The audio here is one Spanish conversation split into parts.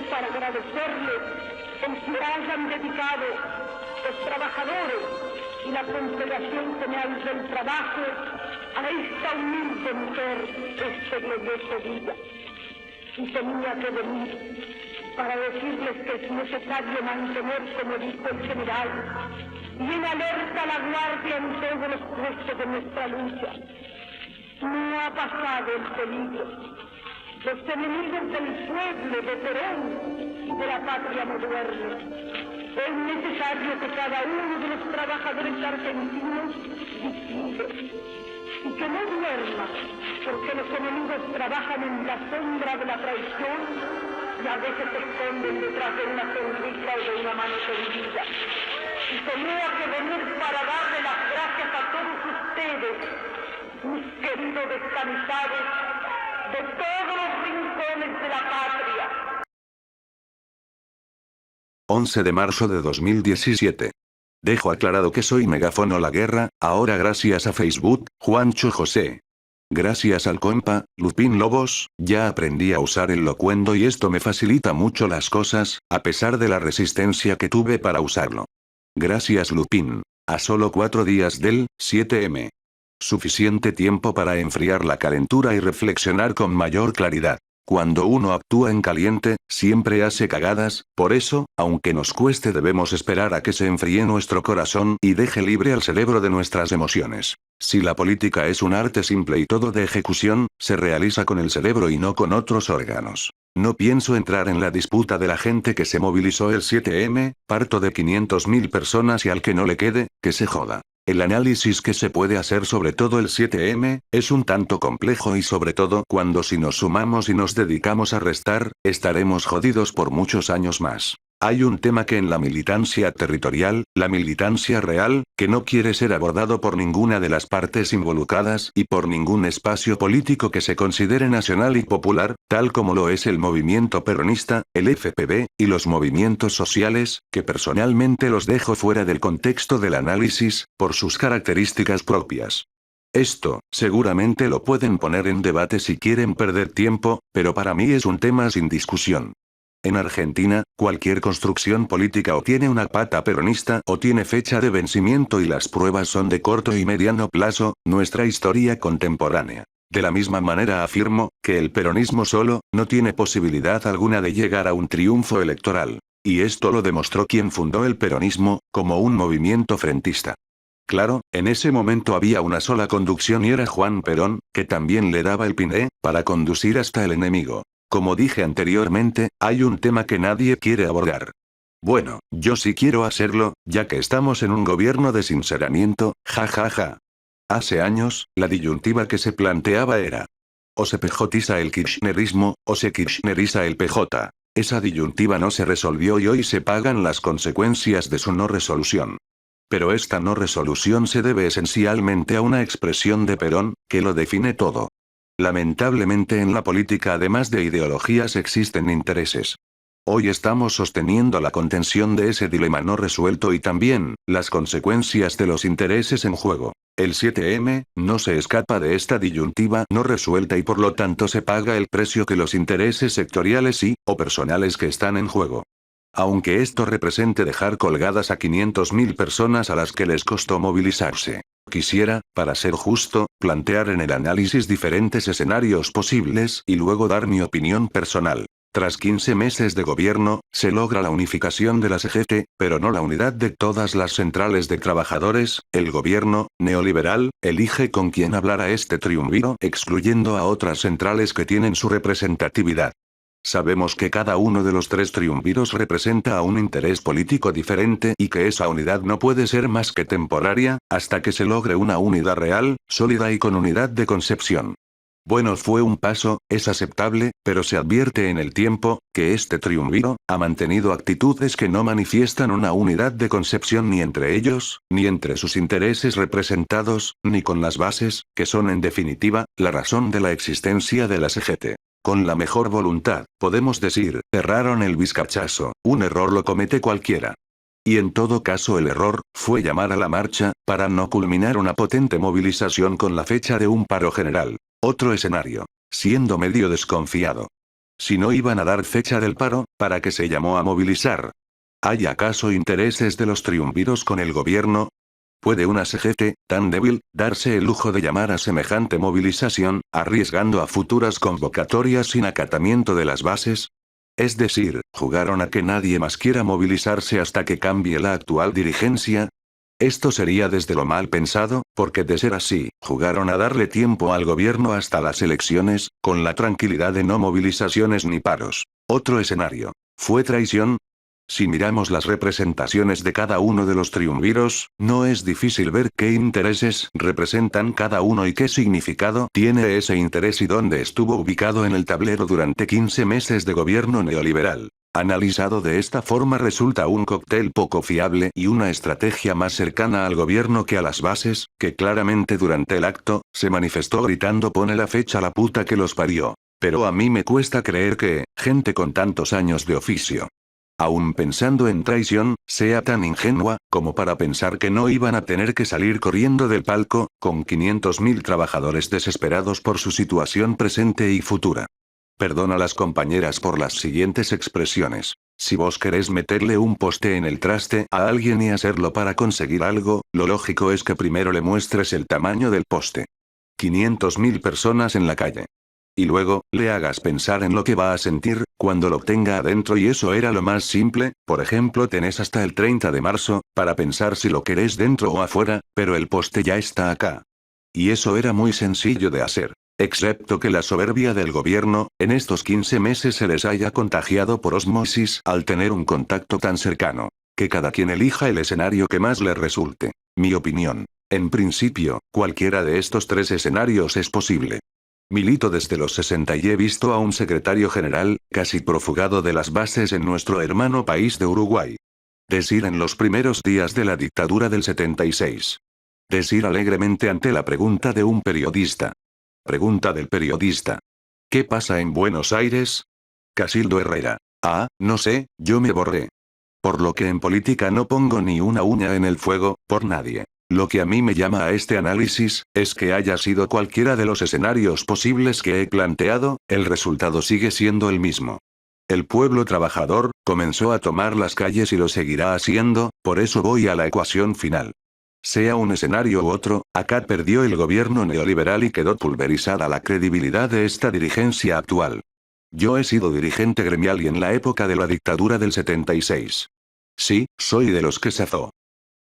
para agradecerle el que hayan dedicado los trabajadores y la Confederación General del Trabajo a esta humilde mujer este glorioso día. Y tenía que venir para decirles que es necesario mantener, como dijo el general, bien alerta la guardia en todos los puestos de nuestra lucha. No ha pasado el peligro. Los enemigos del pueblo, de Perón y de la patria moderna. Es necesario que cada uno de los trabajadores argentinos vigile y que no duerma, porque los enemigos trabajan en la sombra de la traición y a veces se esconden detrás de una sonrisa o de una mano tendida. Y tenía que venir para darle las gracias a todos ustedes, mis queridos descamisados, de todos los rincones de la patria. 11 de marzo de 2017. Dejo aclarado que soy Megáfono La Guerra, ahora gracias a Facebook, Juancho José. Gracias al compa, Lupín Lobos, ya aprendí a usar el locuendo y esto me facilita mucho las cosas, a pesar de la resistencia que tuve para usarlo. Gracias Lupín. A solo 4 días del 7M. Suficiente tiempo para enfriar la calentura y reflexionar con mayor claridad. Cuando uno actúa en caliente, siempre hace cagadas, por eso, aunque nos cueste debemos esperar a que se enfríe nuestro corazón y deje libre al cerebro de nuestras emociones. Si la política es un arte simple y todo de ejecución, se realiza con el cerebro y no con otros órganos. No pienso entrar en la disputa de la gente que se movilizó el 7M, parto de 500.000 personas y al que no le quede, que se joda. El análisis que se puede hacer sobre todo el 7M, es un tanto complejo y sobre todo cuando si nos sumamos y nos dedicamos a restar, estaremos jodidos por muchos años más. Hay un tema que en la militancia territorial, la militancia real, que no quiere ser abordado por ninguna de las partes involucradas y por ningún espacio político que se considere nacional y popular, tal como lo es el movimiento peronista, el FPV, y los movimientos sociales, que personalmente los dejo fuera del contexto del análisis, por sus características propias. Esto, seguramente lo pueden poner en debate si quieren perder tiempo, pero para mí es un tema sin discusión. En Argentina, cualquier construcción política o tiene una pata peronista o tiene fecha de vencimiento y las pruebas son de corto y mediano plazo, nuestra historia contemporánea. De la misma manera afirmo, que el peronismo solo, no tiene posibilidad alguna de llegar a un triunfo electoral. Y esto lo demostró quien fundó el peronismo, como un movimiento frentista. Claro, en ese momento había una sola conducción y era Juan Perón, que también le daba el piné, para conducir hasta el enemigo. Como dije anteriormente, hay un tema que nadie quiere abordar. Bueno, yo sí quiero hacerlo, ya que estamos en un gobierno de sinceramiento, jajaja. Hace años, la disyuntiva que se planteaba era: o se pejotiza el kirchnerismo, o se kirchneriza el PJ. Esa disyuntiva no se resolvió y hoy se pagan las consecuencias de su no resolución. Pero esta no resolución se debe esencialmente a una expresión de Perón, que lo define todo. Lamentablemente en la política además de ideologías existen intereses. Hoy estamos sosteniendo la contención de ese dilema no resuelto y también, las consecuencias de los intereses en juego. El 7M, no se escapa de esta disyuntiva no resuelta y por lo tanto se paga el precio que los intereses sectoriales o personales que están en juego. Aunque esto represente dejar colgadas a 500.000 personas a las que les costó movilizarse. Quisiera, para ser justo, plantear en el análisis diferentes escenarios posibles y luego dar mi opinión personal. Tras 15 meses de gobierno, se logra la unificación de la CGT, pero no la unidad de todas las centrales de trabajadores. El gobierno neoliberal elige con quién hablar a este triunviro, excluyendo a otras centrales que tienen su representatividad. Sabemos que cada uno de los 3 triunviros representa a un interés político diferente y que esa unidad no puede ser más que temporaria, hasta que se logre una unidad real, sólida y con unidad de concepción. Bueno, fue un paso, es aceptable, pero se advierte en el tiempo, que este triunviro, ha mantenido actitudes que no manifiestan una unidad de concepción ni entre ellos, ni entre sus intereses representados, ni con las bases, que son en definitiva, la razón de la existencia de la CGT. Con la mejor voluntad, podemos decir, erraron el vizcachazo, un error lo comete cualquiera. Y en todo caso el error, fue llamar a la marcha, para no culminar una potente movilización con la fecha de un paro general. Otro escenario. Siendo medio desconfiado. Si no iban a dar fecha del paro, ¿para qué se llamó a movilizar? ¿Hay acaso intereses de los triunviros con el gobierno? ¿Puede una CGT, tan débil, darse el lujo de llamar a semejante movilización, arriesgando a futuras convocatorias sin acatamiento de las bases? Es decir, ¿jugaron a que nadie más quiera movilizarse hasta que cambie la actual dirigencia? Esto sería desde lo mal pensado, porque de ser así, jugaron a darle tiempo al gobierno hasta las elecciones, con la tranquilidad de no movilizaciones ni paros. Otro escenario. ¿Fue traición? Si miramos las representaciones de cada uno de los triunviros, no es difícil ver qué intereses representan cada uno y qué significado tiene ese interés y dónde estuvo ubicado en el tablero durante 15 meses de gobierno neoliberal. Analizado de esta forma resulta un cóctel poco fiable y una estrategia más cercana al gobierno que a las bases, que claramente durante el acto, se manifestó gritando "pone la fecha la puta que los parió". Pero a mí me cuesta creer que, gente con tantos años de oficio, aún pensando en traición, sea tan ingenua, como para pensar que no iban a tener que salir corriendo del palco, con 500.000 trabajadores desesperados por su situación presente y futura. Perdona a las compañeras por las siguientes expresiones. Si vos querés meterle un poste en el traste a alguien y hacerlo para conseguir algo, lo lógico es que primero le muestres el tamaño del poste. 500.000 personas en la calle. Y luego, le hagas pensar en lo que va a sentir, cuando lo tenga adentro, y eso era lo más simple. Por ejemplo, tenés hasta el 30 de marzo, para pensar si lo querés dentro o afuera, pero el poste ya está acá. Y eso era muy sencillo de hacer. Excepto que la soberbia del gobierno, en estos 15 meses se les haya contagiado por osmosis al tener un contacto tan cercano. Que cada quien elija el escenario que más le resulte. Mi opinión. En principio, cualquiera de estos tres escenarios es posible. Milito desde los 60 y he visto a un secretario general, casi profugado de las bases en nuestro hermano país de Uruguay. Decir en los primeros días de la dictadura del 76. Decir alegremente ante la pregunta de un periodista. Pregunta del periodista. ¿Qué pasa en Buenos Aires? Casildo Herrera. Ah, no sé, yo me borré. Por lo que en política no pongo ni una uña en el fuego, por nadie. Lo que a mí me llama a este análisis, es que haya sido cualquiera de los escenarios posibles que he planteado, el resultado sigue siendo el mismo. El pueblo trabajador, comenzó a tomar las calles y lo seguirá haciendo, por eso voy a la ecuación final. Sea un escenario u otro, acá perdió el gobierno neoliberal y quedó pulverizada la credibilidad de esta dirigencia actual. Yo he sido dirigente gremial y en la época de la dictadura del 76. Sí, soy de los que se azó.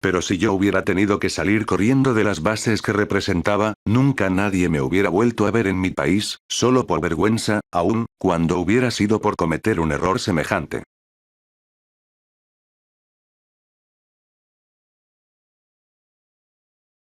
Pero si yo hubiera tenido que salir corriendo de las bases que representaba, nunca nadie me hubiera vuelto a ver en mi país, solo por vergüenza, aun cuando hubiera sido por cometer un error semejante.